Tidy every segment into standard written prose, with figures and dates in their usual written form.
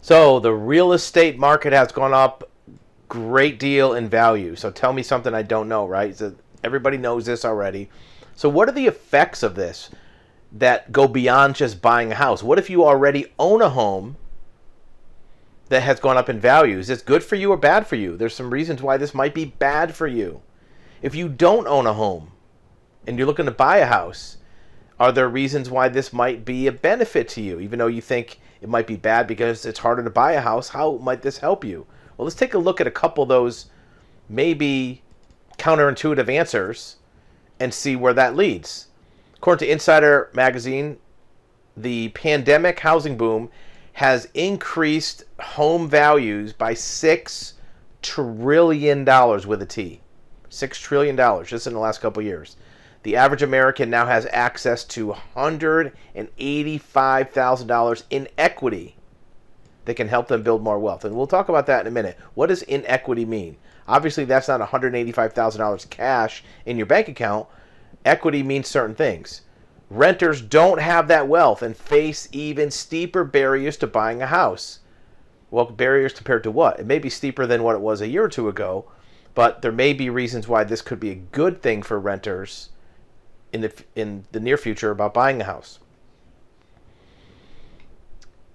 So the real estate market has gone up great deal in value. So tell me something I don't know, right? So everybody knows this already. So what are the effects of this that go beyond just buying a house? What if you already own a home that has gone up in value? Is this good for you or bad for you? There's some reasons why this might be bad for you. If you don't own a home and you're looking to buy a house, are there reasons why this might be a benefit to you? Even though you think it might be bad because it's harder to buy a house, how might this help you? Well, let's take a look at a couple of those maybe counterintuitive answers and see where that leads. According to Insider Magazine, the pandemic housing boom has increased home values by $6 trillion with a T. $6 trillion just in the last couple of years. The average American now has access to $185,000 in equity that can help them build more wealth. And we'll talk about that in a minute. What does inequity mean? Obviously, that's not $185,000 cash in your bank account. Equity means certain things. Renters don't have that wealth and face even steeper barriers to buying a house. Well, barriers compared to what? It may be steeper than what it was a year or two ago, but there may be reasons why this could be a good thing for renters in the near future about buying a house.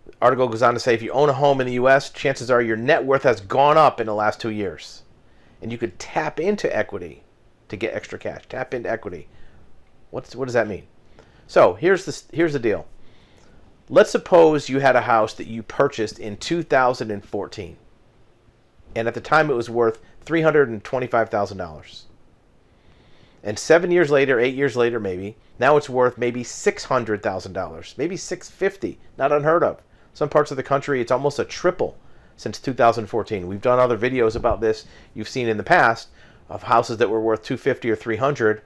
The article goes on to say if you own a home in the U.S., chances are your net worth has gone up in the last 2 years. And you could tap into equity to get extra cash. Tap into equity. What does that mean? So here's the deal. Let's suppose you had a house that you purchased in 2014. And at the time it was worth $325,000. And 7 years later, 8 years later maybe, now it's worth maybe $600,000, maybe $650,000, not unheard of. Some parts of the country, it's almost a triple since 2014. We've done other videos about this you've seen in the past of houses that were worth $250,000 or $300,000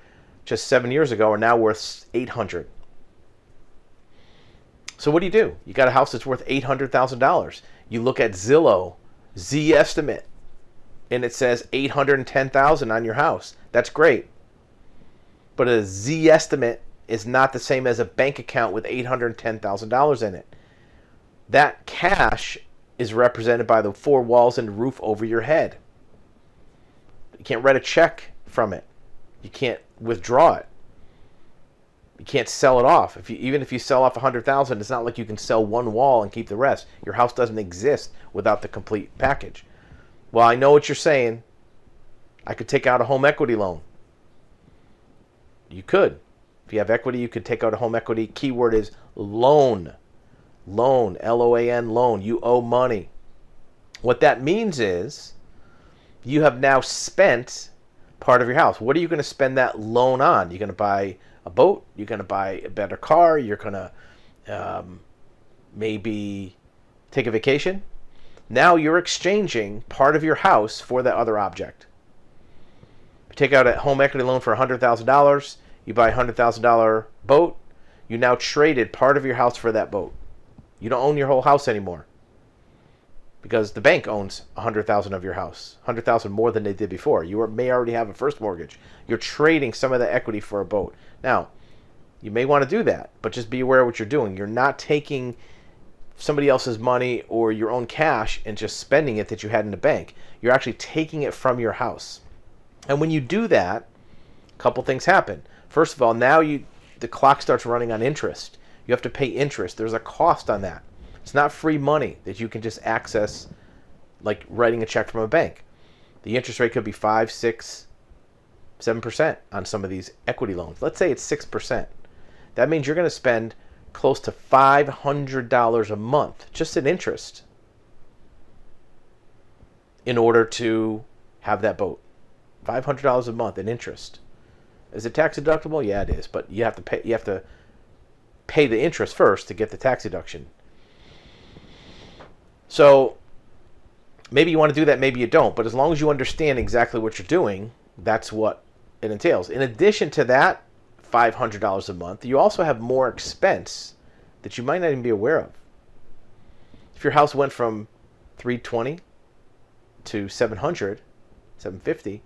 just 7 years ago are now worth $800,000. So what do? You got a house that's worth $800,000. You look at Zillow, Zestimate, and it says $810,000 on your house. That's great. But a Zestimate is not the same as a bank account with $810,000 in it. That cash is represented by the four walls and roof over your head. You can't write a check from it. You can't withdraw it. You can't sell it off. Even if you sell off $100,000, it's not like you can sell one wall and keep the rest. Your house doesn't exist without the complete package. Well, I know what you're saying. I could take out a home equity loan. You could. If you have equity, you could take out a home equity. Keyword is loan. Loan, L-O-A-N, loan. You owe money. What that means is you have now spent part of your house. What are you going to spend that loan on? You're going to buy a boat. You're going to buy a better car. You're going to maybe take a vacation. Now you're exchanging part of your house for that other object. You take out a home equity loan for $100,000. You buy a $100,000 boat. You now traded part of your house for that boat. You don't own your whole house anymore because the bank owns $100,000 of your house, $100,000 more than they did before. You may already have a first mortgage. You're trading some of the equity for a boat. Now, you may want to do that, but just be aware of what you're doing. You're not taking somebody else's money or your own cash and just spending it that you had in the bank. You're actually taking it from your house. And when you do that, a couple things happen. First of all, now the clock starts running on interest. You have to pay interest. There's a cost on that. It's not free money that you can just access like writing a check from a bank. The interest rate could be 5, 6, 7% on some of these equity loans. Let's say it's 6%. That means you're going to spend close to $500 a month just in interest in order to have that boat. $500 a month in interest. Is it tax deductible? Yeah, it is. But you have to pay. You have to pay the interest first to get the tax deduction. So maybe you want to do that, maybe you don't. But as long as you understand exactly what you're doing, that's what it entails. In addition to that $500 a month, you also have more expense that you might not even be aware of. If your house went from $320 to $700, $750,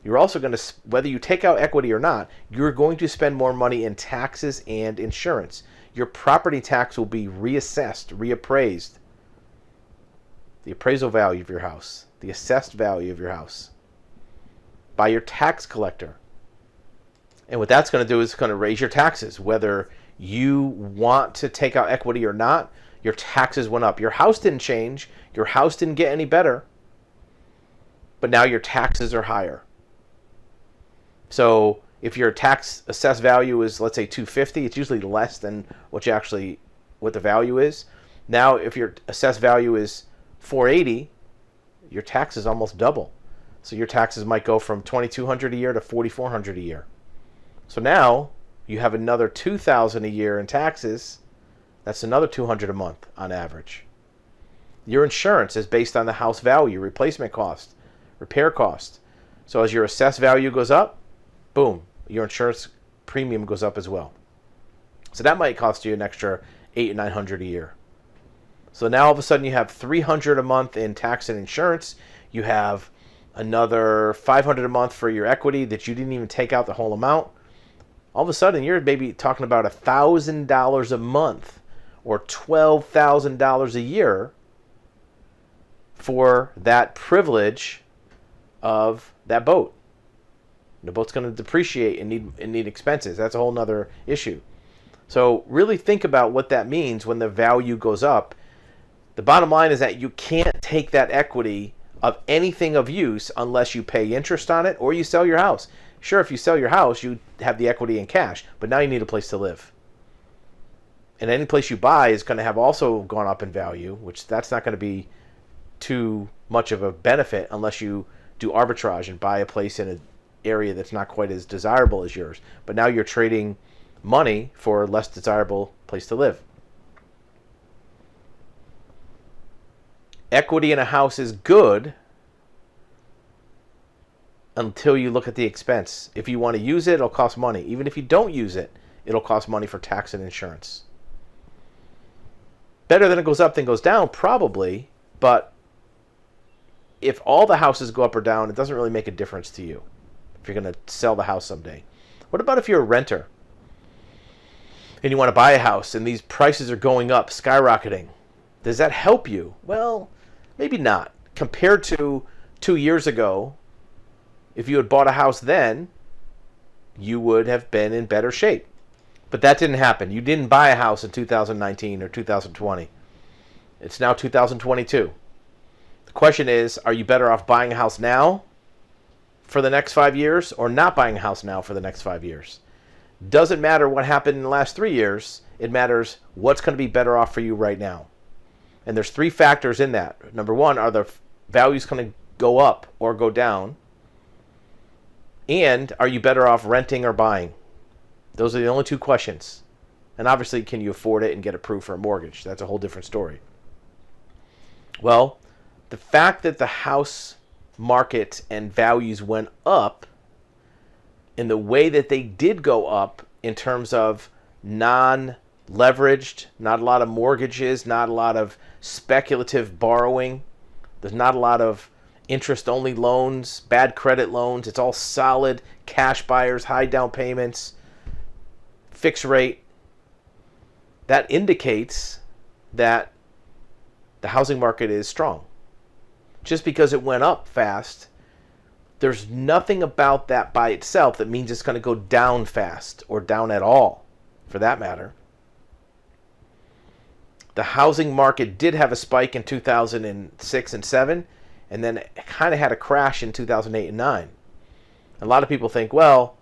you're also going to, whether you take out equity or not, you're going to spend more money in taxes and insurance. Your property tax will be reassessed, reappraised. the appraisal value of your house, the assessed value of your house, by your tax collector. And what that's going to do is it's going to raise your taxes. Whether you want to take out equity or not, your taxes went up. Your house didn't change. Your house didn't get any better. But now your taxes are higher. So if your tax assessed value is, let's say, $250, it's usually less than what the value is. Now, if your assessed value is $480, your taxes almost double. So your taxes might go from $2,200 a year to $4,400 a year. So now you have another $2,000 a year in taxes. That's another $200 a month on average. Your insurance is based on the house value, replacement cost, repair cost. So as your assessed value goes up, boom, your insurance premium goes up as well. So that might cost you an extra $800 or $900 a year. So now all of a sudden you have $300 a month in tax and insurance. You have another $500 a month for your equity that you didn't even take out the whole amount. All of a sudden you're maybe talking about $1,000 a month or $12,000 a year for that privilege of that boat. The boat's going to depreciate and need expenses. That's a whole nother issue. So really think about what that means when the value goes up. The bottom line is that you can't take that equity of anything of use unless you pay interest on it or you sell your house. Sure, if you sell your house, you have the equity in cash, but now you need a place to live. And any place you buy is going to have also gone up in value, which that's not going to be too much of a benefit unless you do arbitrage and buy a place in an area that's not quite as desirable as yours. But now you're trading money for a less desirable place to live. Equity in a house is good until you look at the expense. If you want to use it, it'll cost money. Even if you don't use it, it'll cost money for tax and insurance. Better than it goes up than goes down, probably, but if all the houses go up or down, it doesn't really make a difference to you if you're going to sell the house someday. What about if you're a renter and you want to buy a house and these prices are going up, skyrocketing? Does that help you? Well, maybe not. Compared to 2 years ago, if you had bought a house then, you would have been in better shape. But that didn't happen. You didn't buy a house in 2019 or 2020. It's now 2022. The question is, are you better off buying a house now for the next 5 years or not buying a house now for the next 5 years? Doesn't matter what happened in the last 3 years. It matters what's going to be better off for you right now. And there's 3 factors in that. Number one, are the values going to go up or go down? And are you better off renting or buying? Those are the only 2 questions. And obviously, can you afford it and get approved for a mortgage? That's a whole different story. Well, the fact that the house market and values went up in the way that they did go up in terms of non-leveraged, not a lot of mortgages, not a lot of speculative borrowing, there's not a lot of interest-only loans, bad credit loans. It's all solid cash buyers, high down payments, fixed rate. That indicates that the housing market is strong. Just because it went up fast, there's nothing about that by itself that means it's going to go down fast or down at all, for that matter. The housing market did have a spike in 2006 and 7, and then it kind of had a crash in 2008 and 9. A lot of people think, well,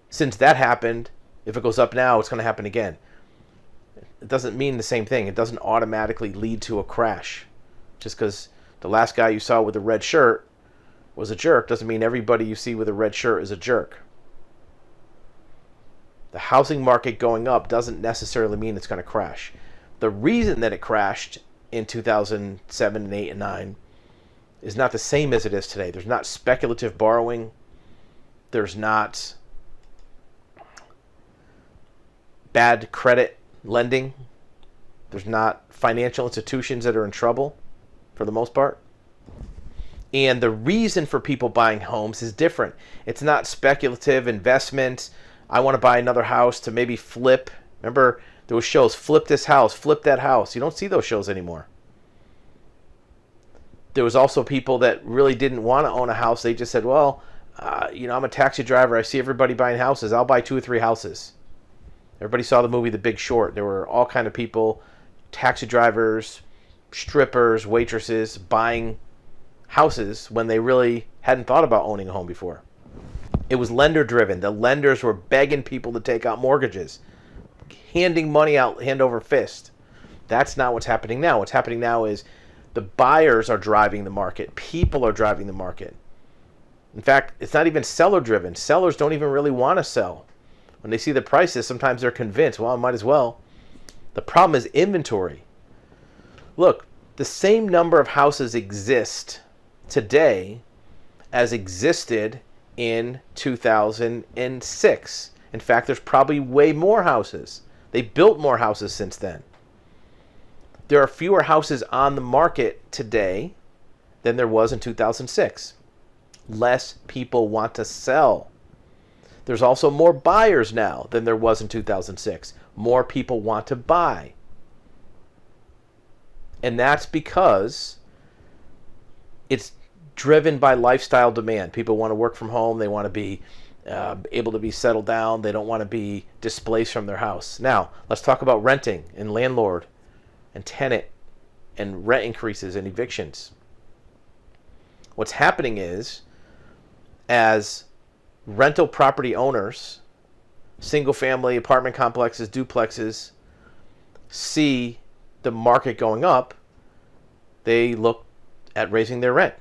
since that happened, if it goes up now, it's going to happen again. It doesn't mean the same thing. It doesn't automatically lead to a crash. Just because the last guy you saw with a red shirt was a jerk doesn't mean everybody you see with a red shirt is a jerk. The housing market going up doesn't necessarily mean it's going to crash. The reason that it crashed in 2007 and 8 and 9 is not the same as it is today. There's not speculative borrowing. There's not bad credit lending. There's not financial institutions that are in trouble for the most part. And the reason for people buying homes is different. It's not speculative investment. I want to buy another house to maybe flip. Remember those shows, flip this house, flip that house. You don't see those shows anymore. There was also people that really didn't want to own a house. They just said, well, I'm a taxi driver. I see everybody buying houses. I'll buy 2 or 3 houses. Everybody saw the movie The Big Short. There were all kind of people, taxi drivers, strippers, waitresses, buying houses when they really hadn't thought about owning a home before. It was lender driven. The lenders were begging people to take out mortgages, handing money out hand over fist. That's not what's happening now. What's happening now is the buyers are driving the market. People are driving the market. In fact, it's not even seller driven. Sellers don't even really want to sell. When they see the prices, sometimes they're convinced, well, I might as well. The problem is inventory. Look, the same number of houses exist today as existed in 2006. In fact, there's probably way more houses. They built more houses since then. There are fewer houses on the market today than there was in 2006. Less people want to sell. There's also more buyers now than there was in 2006. More people want to buy. And that's because it's driven by lifestyle demand. People want to work from home. They want to be able to be settled down. They don't want to be displaced from their house. Now, let's talk about renting and landlord and tenant and rent increases and evictions. What's happening is, as rental property owners, single-family apartment complexes, duplexes, see the market going up, they look at raising their rent.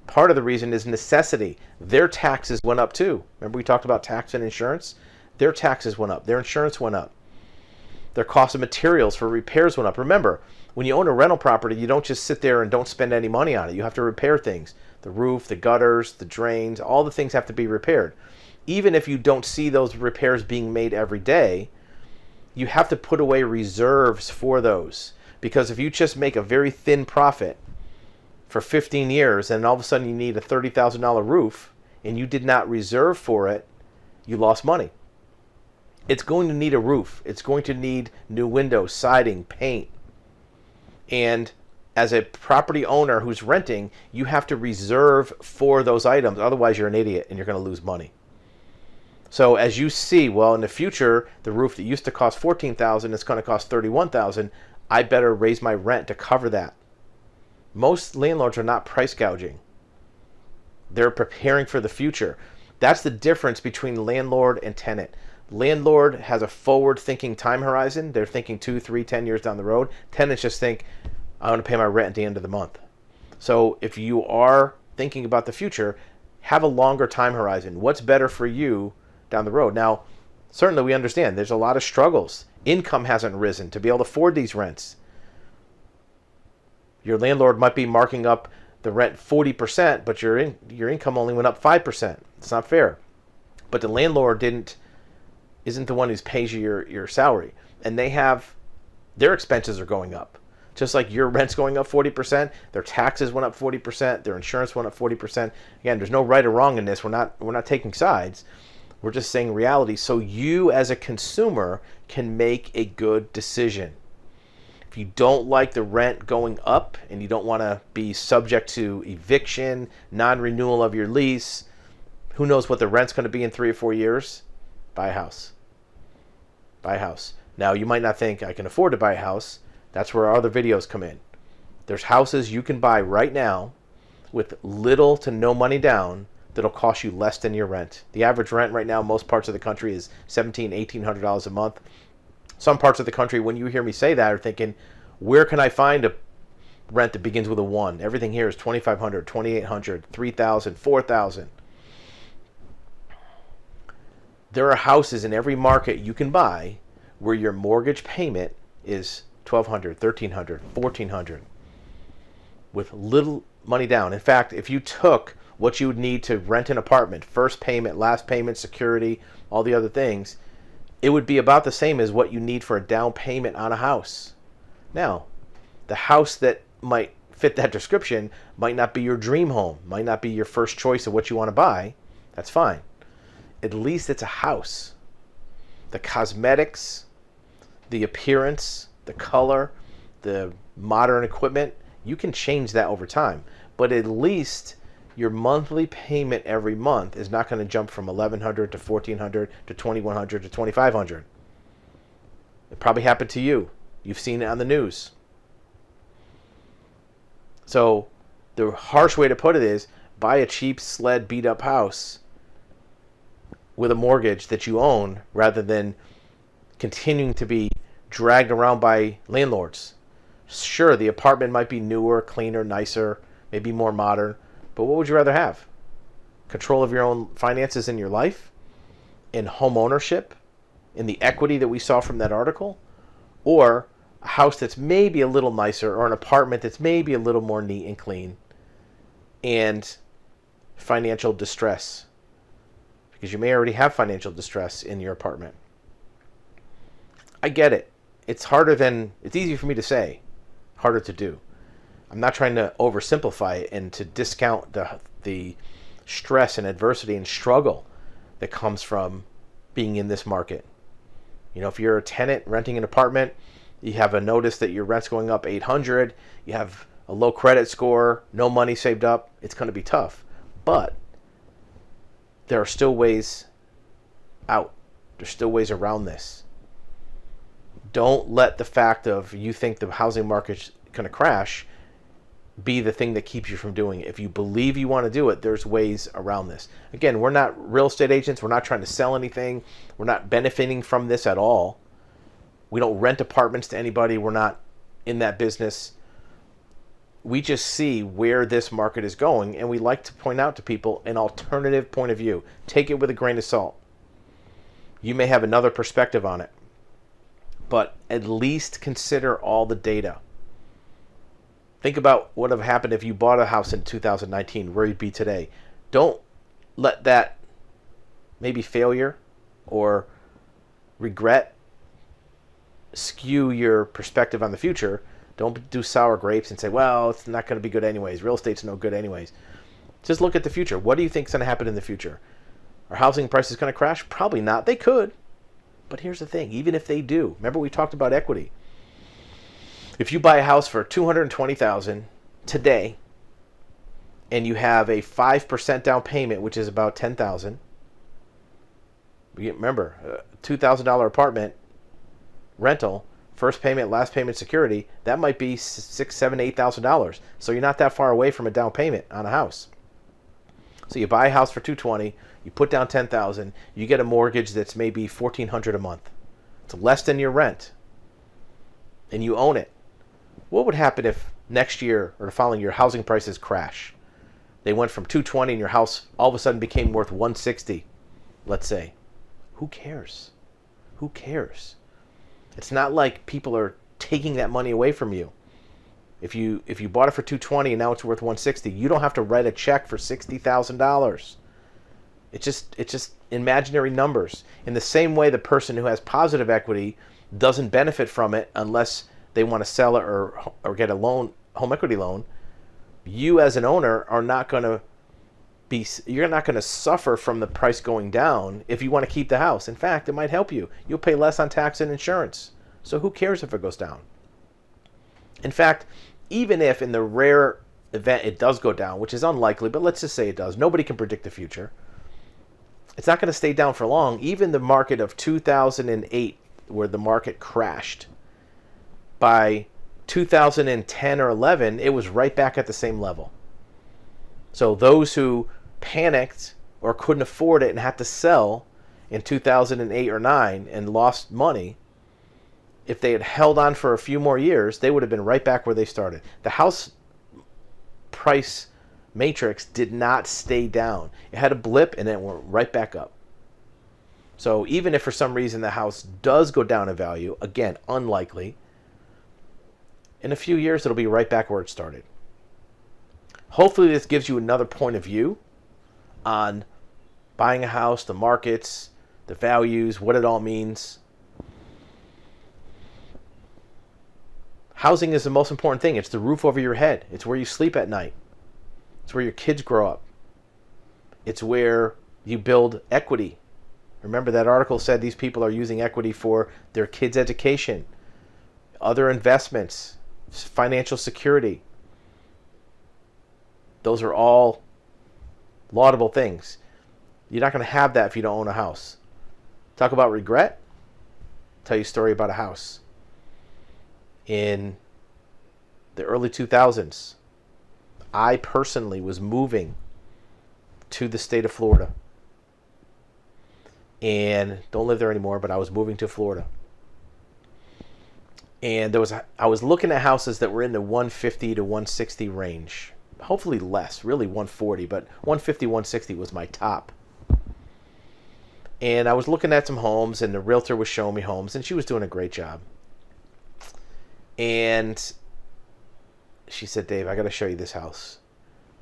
Part of the reason is necessity. Their taxes went up too. Remember we talked about tax and insurance? Their taxes went up. Their insurance went up. Their cost of materials for repairs went up. Remember, when you own a rental property, you don't just sit there and don't spend any money on it. You have to repair things. The roof, the gutters, the drains, all the things have to be repaired. Even if you don't see those repairs being made every day, you have to put away reserves for those. Because if you just make a very thin profit for 15 years and all of a sudden you need a $30,000 roof and you did not reserve for it, you lost money. It's going to need a roof. It's going to need new windows, siding, paint. And as a property owner who's renting, you have to reserve for those items. Otherwise, you're an idiot and you're going to lose money. So as you see, well, in the future, the roof that used to cost $14,000 is going to cost $31,000. I better raise my rent to cover that. Most landlords are not price gouging. They're preparing for the future. That's the difference between landlord and tenant. Landlord has a forward-thinking time horizon. They're thinking 2, 3, 10 years down the road. Tenants just think, I want to pay my rent at the end of the month. So if you are thinking about the future, have a longer time horizon. What's better for you down the road? Now, certainly we understand there's a lot of struggles. Income hasn't risen to be able to afford these rents. Your landlord might be marking up the rent 40%, but your income only went up 5%. It's not fair. But the landlord isn't the one who pays you your salary. And their expenses are going up. Just like your rent's going up 40%, their taxes went up 40%, their insurance went up 40%. Again, there's no right or wrong in this. We're not taking sides. We're just saying reality so you as a consumer can make a good decision. If you don't like the rent going up and you don't want to be subject to eviction, non-renewal of your lease, who knows what the rent's going to be in 3 or 4 years? Buy a house. Buy a house. Now, you might not think I can afford to buy a house. That's where our other videos come in. There's houses you can buy right now with little to no money down that'll cost you less than your rent. The average rent right now in most parts of the country is $1,700, $1,800 a month. Some parts of the country, when you hear me say that, are thinking, where can I find a rent that begins with a 1? Everything here is $2,500, $2,800, $3,000, $4,000. There are houses in every market you can buy where your mortgage payment is $1,200, $1,300, $1,400 with little money down. In fact, if you took what you would need to rent an apartment, first payment, last payment, security, all the other things, it would be about the same as what you need for a down payment on a house. Now, the house that might fit that description might not be your dream home, might not be your first choice of what you want to buy. That's fine. At least it's a house. The cosmetics, the appearance, the color, the modern equipment, You can change that over time, but at least your monthly payment every month is not going to jump from $1,100 to $1,400 to $2,100 to $2,500. It probably happened to you. You've seen it on the news. So the harsh way to put it is buy a cheap sled beat up house with a mortgage that you own rather than continuing to be dragged around by landlords. Sure, the apartment might be newer, cleaner, nicer, maybe more modern, but what would you rather have? Control of your own finances in your life? In home ownership? In the equity that we saw from that article? Or a house that's maybe a little nicer, or an apartment that's maybe a little more neat and clean, and financial distress? Because you may already have financial distress in your apartment. I get it. It's easy for me to say, harder to do. I'm not trying to oversimplify it and to discount the stress and adversity and struggle that comes from being in this market. You know, if you're a tenant renting an apartment, you have a notice that your rent's going up $800, you have a low credit score, no money saved up, it's going to be tough. But there are still ways out. There's still ways around this. Don't let the fact of you think the housing market's going to crash be the thing that keeps you from doing it. If you believe you want to do it, there's ways around this. Again, we're not real estate agents. We're not trying to sell anything. We're not benefiting from this at all. We don't rent apartments to anybody. We're not in that business. We just see where this market is going, and we like to point out to people an alternative point of view. Take it with a grain of salt. You may have another perspective on it, but at least consider all the data. Think about what would have happened if you bought a house in 2019, where you'd be today. Don't let that maybe failure or regret skew your perspective on the future. Don't do sour grapes and say, well, it's not going to be good anyways. Real estate's no good anyways. Just look at the future. What do you think is going to happen in the future? Are housing prices going to crash? Probably not. They could. But here's the thing. Even if they do, remember we talked about equity. If you buy a house for $220,000 today and you have a 5% down payment, which is about $10,000, remember, a $2,000 apartment rental, first payment, last payment, security, that might be $6,000, $7,000, $8,000. So you're not that far away from a down payment on a house. So you buy a house for $220,000, you put down $10,000, you get a mortgage that's maybe $1,400 a month. It's less than your rent, and you own it. What would happen if next year or the following year housing prices crash? They went from $220,000 and your house all of a sudden became worth $160,000, let's say. Who cares? Who cares? It's not like people are taking that money away from you. If you bought it for $220,000 and now it's worth $160,000, you don't have to write a check for $60,000. It's just imaginary numbers. In the same way, the person who has positive equity doesn't benefit from it unless they want to sell it or get a loan, home equity loan. You as an owner are not going to you're not going to suffer from the price going down if you want to keep the house. In fact, it might help you. You'll pay less on tax and insurance. So who cares if it goes down? In fact, even if in the rare event it does go down, which is unlikely, but let's just say it does. Nobody can predict the future. It's not going to stay down for long. Even the market of 2008, where the market crashed, by 2010 or 11, it was right back at the same level. So those who panicked or couldn't afford it and had to sell in 2008 or 9 and lost money, if they had held on for a few more years, they would have been right back where they started. The house price matrix did not stay down. It had a blip and then it went right back up. So even if for some reason the house does go down in value, again, unlikely, in a few years it'll be right back where it started. Hopefully this gives you another point of view on buying a house, the markets, the values, what it all means. Housing is the most important thing. It's the roof over your head. It's where you sleep at night. It's where your kids grow up. It's where you build equity. Remember that article said these people are using equity for their kids' education, other investments, financial security. Those are all laudable things. You're not going to have that if you don't own a house. Talk about regret. Tell you a story about a house. In the early 2000s, I personally was moving to the state of Florida. And don't live there anymore, but I was moving to Florida. And I was looking at houses that were in the 150 to 160 range. Hopefully less, really 140, but 150, 160 was my top. And I was looking at some homes, and the realtor was showing me homes, and she was doing a great job. And she said, Dave, I got to show you this house.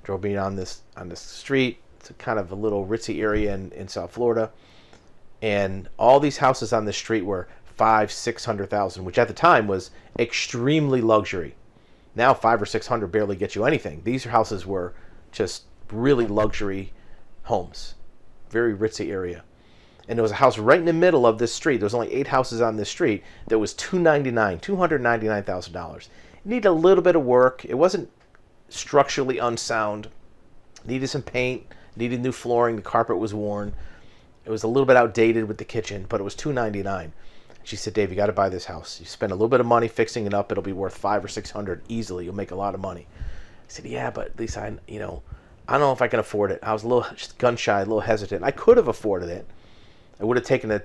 Drove me on this street. It's kind of a little ritzy area in South Florida. And all these houses on this street were $500,000-$600,000, which at the time was extremely luxury. Now 500 or 600 barely get you anything. These houses were just really luxury homes, very ritzy area. And there was a house right in the middle of this street. There was only 8 houses on this street that was $299,000. It needed a little bit of work. It wasn't structurally unsound. Needed some paint. Needed new flooring. The carpet was worn. It was a little bit outdated with the kitchen, but it was $299,000. She said, Dave, you got to buy this house. You spend a little bit of money fixing it up. It'll be worth $500 or $600 easily. You'll make a lot of money. I said, yeah, but at least I don't know if I can afford it. I was a little gun shy, a little hesitant. I could have afforded it. I would have taken a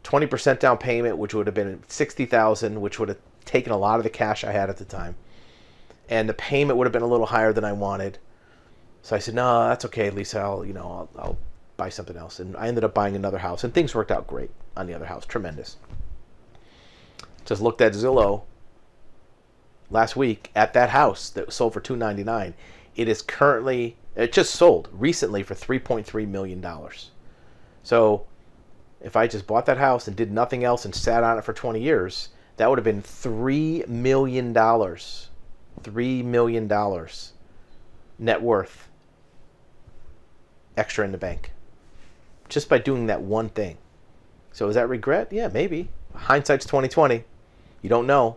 20% down payment, which would have been $60,000, which would have taken a lot of the cash I had at the time. And the payment would have been a little higher than I wanted. So I said, no, that's okay, Lisa. I'll buy something else. And I ended up buying another house, and things worked out great on the other house. Tremendous. Just looked at Zillow last week at that house that sold for $299,000. It just sold recently for $3.3 million. So if I just bought that house and did nothing else and sat on it for 20 years, that would have been $3 million. $3 million net worth extra in the bank. Just by doing that one thing. So is that regret? Yeah, maybe. Hindsight's 2020. You don't know.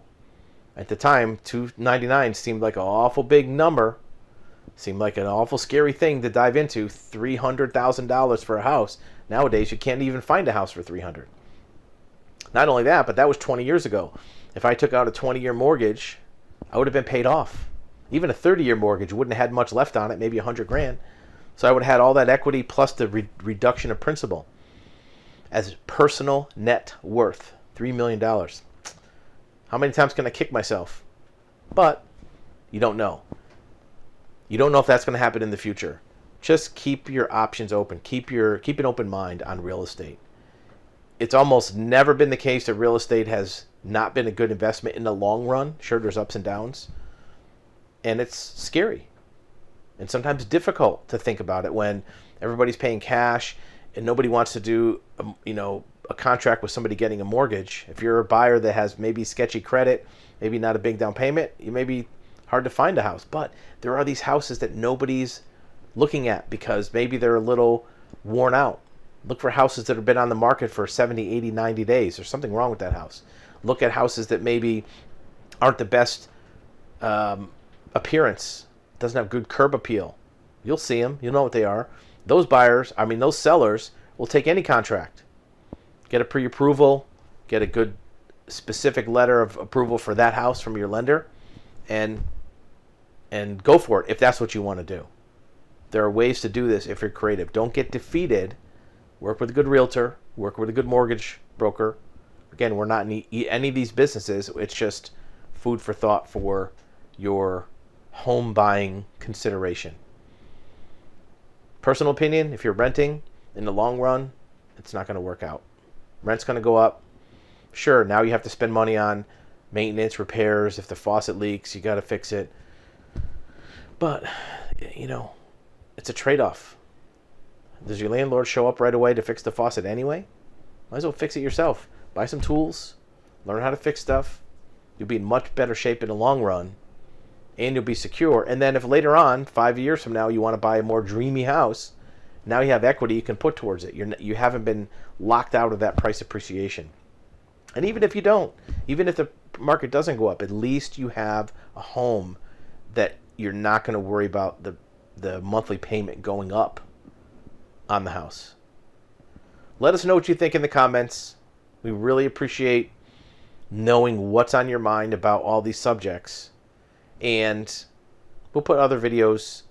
At the time, $299 seemed like an awful big number. Seemed like an awful scary thing to dive into. $300,000 for a house. Nowadays, you can't even find a house for $300,000. Not only that, but that was 20 years ago. If I took out a 20-year mortgage, I would have been paid off. Even a 30-year mortgage wouldn't have had much left on it, maybe $100,000. So I would have had all that equity plus the reduction of principal as personal net worth, $3 million. How many times can I kick myself? But you don't know. You don't know if that's going to happen in the future. Just keep your options open. Keep an open mind on real estate. It's almost never been the case that real estate has not been a good investment in the long run. Sure, there's ups and downs. And it's scary. And sometimes difficult to think about it when everybody's paying cash and nobody wants to do a contract with somebody getting a mortgage. If you're a buyer that has maybe sketchy credit, maybe not a big down payment, you may be hard to find a house. But there are these houses that nobody's looking at because maybe they're a little worn out. Look for houses that have been on the market for 70, 80, 90 days. There's something wrong with that house. Look at houses that maybe aren't the best appearance. Doesn't have good curb appeal. You'll see them. You'll know what they are. Those sellers will take any contract. Get a pre-approval. Get a good specific letter of approval for that house from your lender. And go for it if that's what you want to do. There are ways to do this if you're creative. Don't get defeated. Work with a good realtor. Work with a good mortgage broker. Again, we're not in any of these businesses. It's just food for thought for your home buying consideration. Personal opinion, if you're renting, in the long run, it's not going to work out. Rent's going to go up. Sure, now you have to spend money on maintenance, repairs. If the faucet leaks, you got to fix it. But, it's a trade-off. Does your landlord show up right away to fix the faucet anyway? Might as well fix it yourself. Buy some tools. Learn how to fix stuff. You'll be in much better shape in the long run. And you'll be secure. And then if later on, 5 years from now, you want to buy a more dreamy house, now you have equity you can put towards it. You haven't been locked out of that price appreciation. And even if you don't, even if the market doesn't go up, at least you have a home that you're not going to worry about the the monthly payment going up on the house. Let us know what you think in the comments. We really appreciate knowing what's on your mind about all these subjects. And we'll put other videos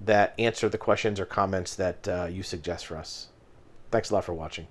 that answer the questions or comments that you suggest for us. Thanks a lot for watching.